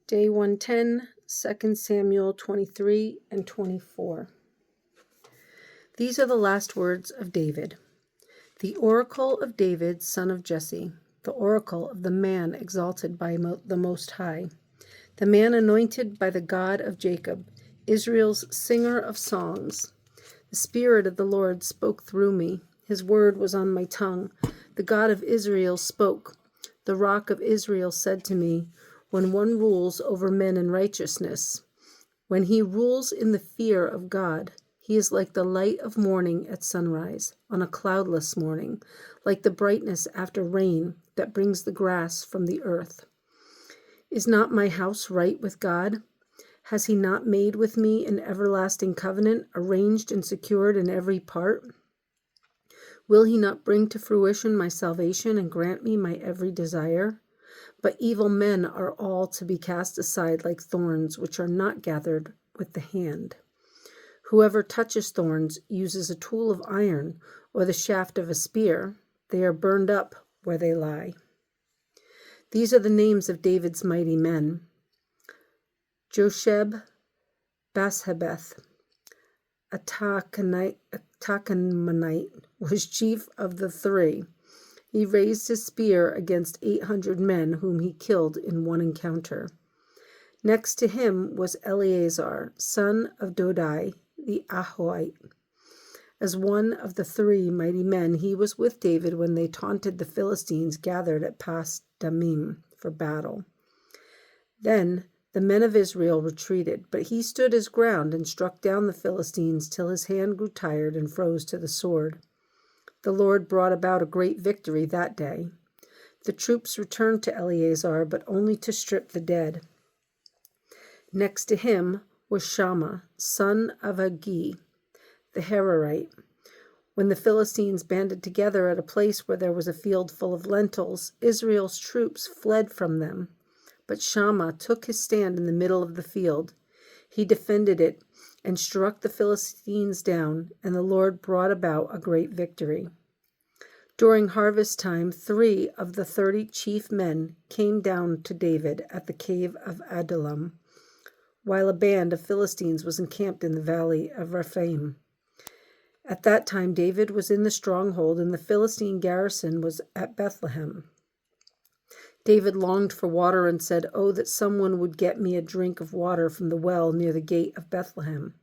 Day 110, 2 Samuel 23 and 24. These are the last words of David. The oracle of David, son of Jesse, the oracle of the man exalted by the Most High, the man anointed by the God of Jacob, Israel's singer of songs. The Spirit of the Lord spoke through me. His word was on my tongue. The God of Israel spoke. The Rock of Israel said to me, when one rules over men in righteousness, when he rules in the fear of God, he is like the light of morning at sunrise, on a cloudless morning, like the brightness after rain that brings the grass from the earth. Is not my house right with God? Has he not made with me an everlasting covenant, arranged and secured in every part? Will he not bring to fruition my salvation and grant me my every desire? But evil men are all to be cast aside like thorns, which are not gathered with the hand. Whoever touches thorns uses a tool of iron or the shaft of a spear. They are burned up where they lie. These are the names of David's mighty men. Josheb, Bashebeth, a Takanmanite, was chief of the three. He raised his spear against 800 men whom he killed in one encounter. Next to him was Eleazar, son of Dodai, the Ahohite. As one of the three mighty men, he was with David when they taunted the Philistines gathered at Pas Damim for battle. Then the men of Israel retreated, but he stood his ground and struck down the Philistines till his hand grew tired and froze to the sword. The Lord brought about a great victory that day. The troops returned to Eleazar, but only to strip the dead. Next to him was Shammah, son of Agi, the Hararite. When the Philistines banded together at a place where there was a field full of lentils, Israel's troops fled from them. But Shammah took his stand in the middle of the field. He defended it and struck the Philistines down, and the Lord brought about a great victory. During harvest time, 3 of the 30 chief men came down to David at the cave of Adullam, while a band of Philistines was encamped in the valley of Rephaim. At that time, David was in the stronghold, and the Philistine garrison was at Bethlehem. David longed for water and said, "Oh, that someone would get me a drink of water from the well near the gate of Bethlehem."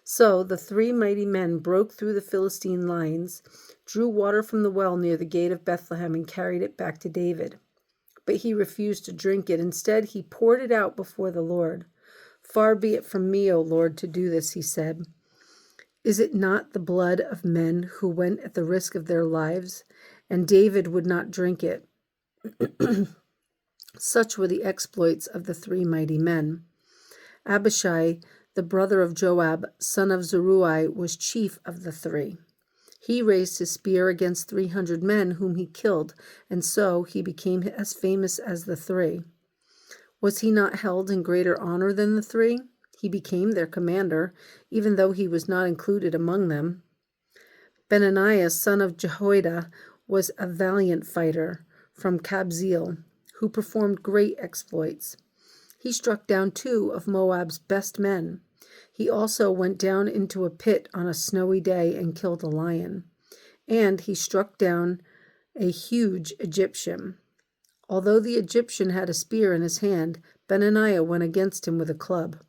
So the 3 mighty men broke through the Philistine lines, drew water from the well near the gate of Bethlehem, and carried it back to David. But he refused to drink it. Instead, he poured it out before the Lord. "Far be it from me, O Lord, to do this," he said. "Is it not the blood of men who went at the risk of their lives? And David would not drink it." Such were the exploits of the 3 mighty men. Abishai, the brother of Joab, son of Zeruiah, was chief of the 3. He raised his spear against 300 men whom he killed, and so he became as famous as the 3. Was he not held in greater honor than the 3? He became their commander, even though he was not included among them. Benaniah, son of Jehoiada, was a valiant fighter from Kabzeel, who performed great exploits. He struck down 2 of Moab's best men. He also went down into a pit on a snowy day and killed a lion. And he struck down a huge Egyptian. Although the Egyptian had a spear in his hand, Benaniah went against him with a club.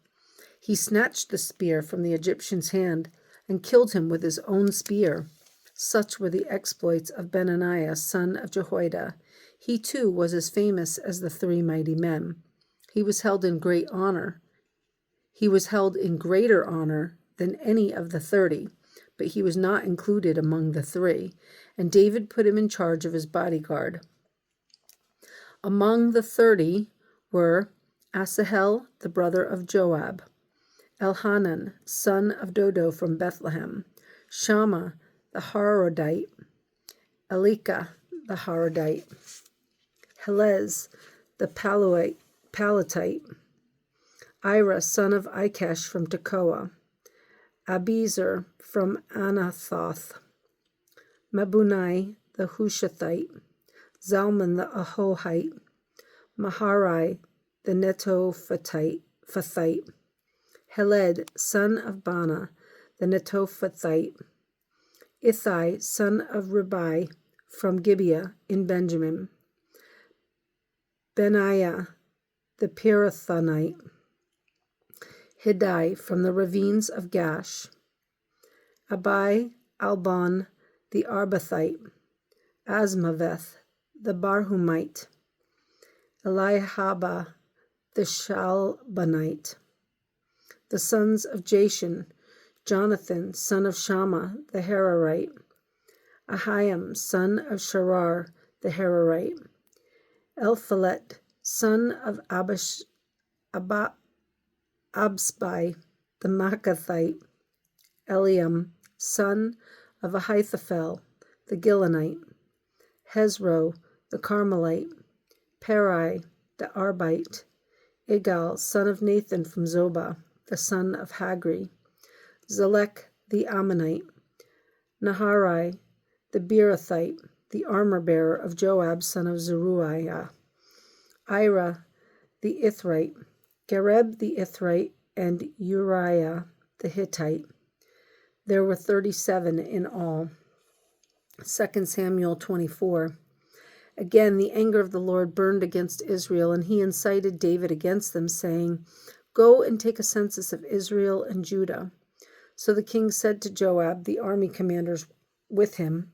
He snatched the spear from the Egyptian's hand and killed him with his own spear. Such were the exploits of Benaniah, son of Jehoiada. He too was as famous as the 3 mighty men. He was held in great honor. He was held in greater honor than any of the 30, but he was not included among the 3, and David put him in charge of his bodyguard. Among the 30 were Asahel, the brother of Joab, Elhanan, son of Dodo from Bethlehem, Shammah, the Harodite, Elika, the Harodite, Helez, the Palatite, Ira, son of Ikesh from Tekoa, Abiezer from Anathoth, Mebunai, the Hushathite, Zalman the Ahohite, Maharai the Netophathite, Heled, son of Bana, the Netophathite, Ithai, son of Ribai, from Gibeah in Benjamin, Benaiah, the Pirathonite, Hiddai, from the ravines of Gash, Abai, Albon, the Arbathite, Asmaveth, the Barhumite, Elihaba, the Shalbanite, the sons of Jashan, Jonathan, son of Shammah, the Hararite, Ahiam, son of Sharar, the Hararite, Elphalet, son of Absbai, the Maacathite, Eliam, son of Ahithophel, the Gilonite, Hezro, the Carmelite, Perai, the Arbite, Igal, son of Nathan from Zobah, the son of Hagri, Zelek, the Ammonite, Naharai, the Beerothite, the armor-bearer of Joab, son of Zeruiah, Ira, the Ithrite, Gareb, the Ithrite, and Uriah, the Hittite. There were 37 in all. 2 Samuel 24. Again, the anger of the Lord burned against Israel, and he incited David against them, saying, "Go and take a census of Israel and Judah." So the king said to Joab, the army commanders with him,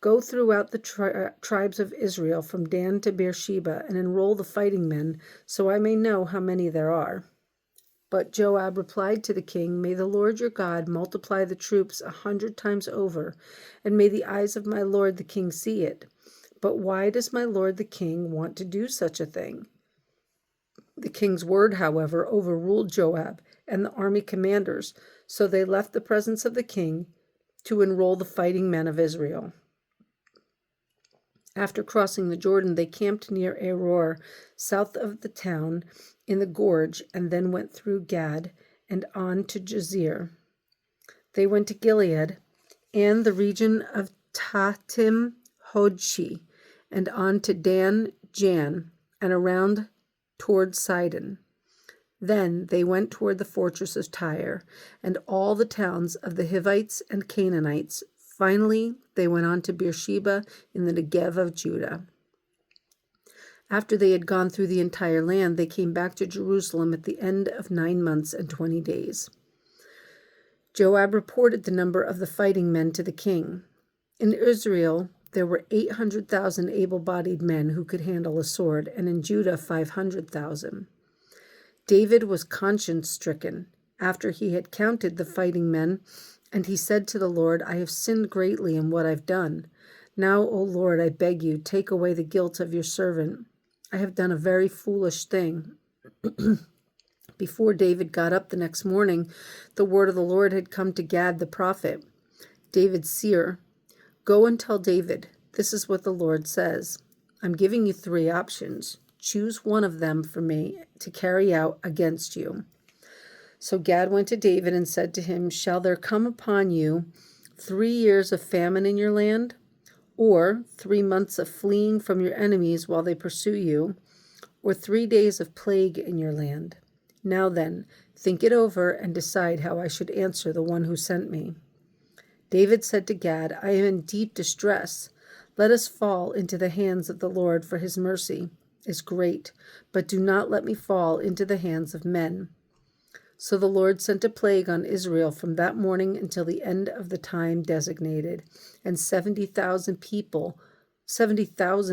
"Go throughout the tribes of Israel from Dan to Beersheba and enroll the fighting men, so I may know how many there are." But Joab replied to the king, "May the Lord your God multiply the troops 100 times over, and may the eyes of my lord the king see it. But why does my lord the king want to do such a thing?" The king's word, however, overruled Joab and the army commanders, so they left the presence of the king to enroll the fighting men of Israel. After crossing the Jordan, they camped near Aror, south of the town, in the gorge, and then went through Gad and on to Jazer. They went to Gilead and the region of Tahtim Hodshi, and on to Dan Jan, and around toward Sidon. Then they went toward the fortress of Tyre, and all the towns of the Hivites and Canaanites. Finally, they went on to Beersheba in the Negev of Judah. After they had gone through the entire land, they came back to Jerusalem at the end of 9 months and 20 days. Joab reported the number of the fighting men to the king. In Israel, there were 800,000 able-bodied men who could handle a sword, and in Judah 500,000. David was conscience-stricken after he had counted the fighting men, and he said to the Lord, "I have sinned greatly in what I've done. Now, O Lord, I beg you, take away the guilt of your servant. I have done a very foolish thing." Before David got up the next morning, the word of the Lord had come to Gad the prophet, David's seer. "Go and tell David, this is what the Lord says. I'm giving you 3 options. Choose one of them for me to carry out against you." So Gad went to David and said to him, "Shall there come upon you 3 years of famine in your land? Or 3 months of fleeing from your enemies while they pursue you? Or 3 days of plague in your land? Now then, think it over and decide how I should answer the one who sent me." David said to Gad, "I am in deep distress. Let us fall into the hands of the Lord, for his mercy is great, but do not let me fall into the hands of men." So the Lord sent a plague on Israel from that morning until the end of the time designated, and 70,000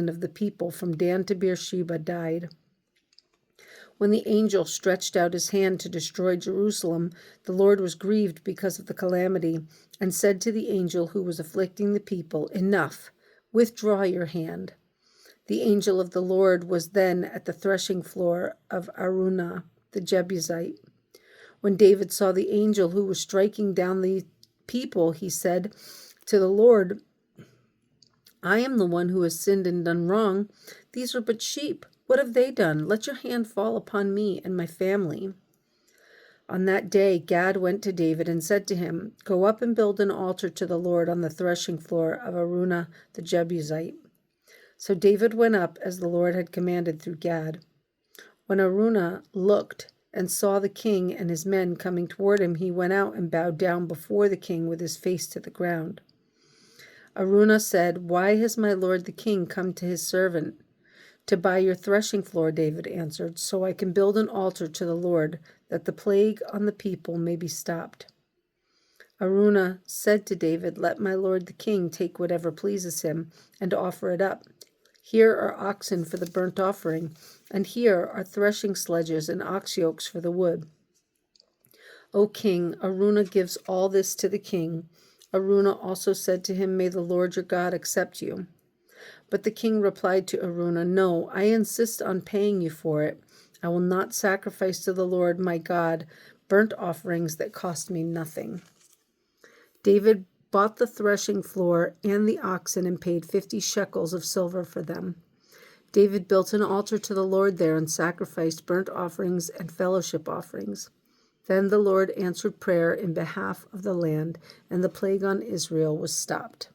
of the people from Dan to Beersheba died. When the angel stretched out his hand to destroy Jerusalem, the Lord was grieved because of the calamity, and said to the angel who was afflicting the people, "Enough, withdraw your hand." The angel of the Lord was then at the threshing floor of Araunah the Jebusite. When David saw the angel who was striking down the people, he said to the Lord, "I am the one who has sinned and done wrong. These are but sheep. What have they done? Let your hand fall upon me and my family." On that day, Gad went to David and said to him, "Go up and build an altar to the Lord on the threshing floor of Araunah the Jebusite." So David went up as the Lord had commanded through Gad. When Araunah looked and saw the king and his men coming toward him, he went out and bowed down before the king with his face to the ground. Araunah said, "Why has my lord the king come to his servant?" "To buy your threshing floor," David answered, "so I can build an altar to the Lord, that the plague on the people may be stopped." Araunah said to David, "Let my lord the king take whatever pleases him and offer it up. Here are oxen for the burnt offering, and here are threshing sledges and ox yokes for the wood." "O king," Araunah gives all this to the king. Araunah also said to him, "May the Lord your God accept you." But the king replied to Araunah, "No, I insist on paying you for it. I will not sacrifice to the Lord my God burnt offerings that cost me nothing." David bought the threshing floor and the oxen and paid 50 shekels of silver for them. David built an altar to the Lord there and sacrificed burnt offerings and fellowship offerings. Then the Lord answered prayer in behalf of the land, and the plague on Israel was stopped.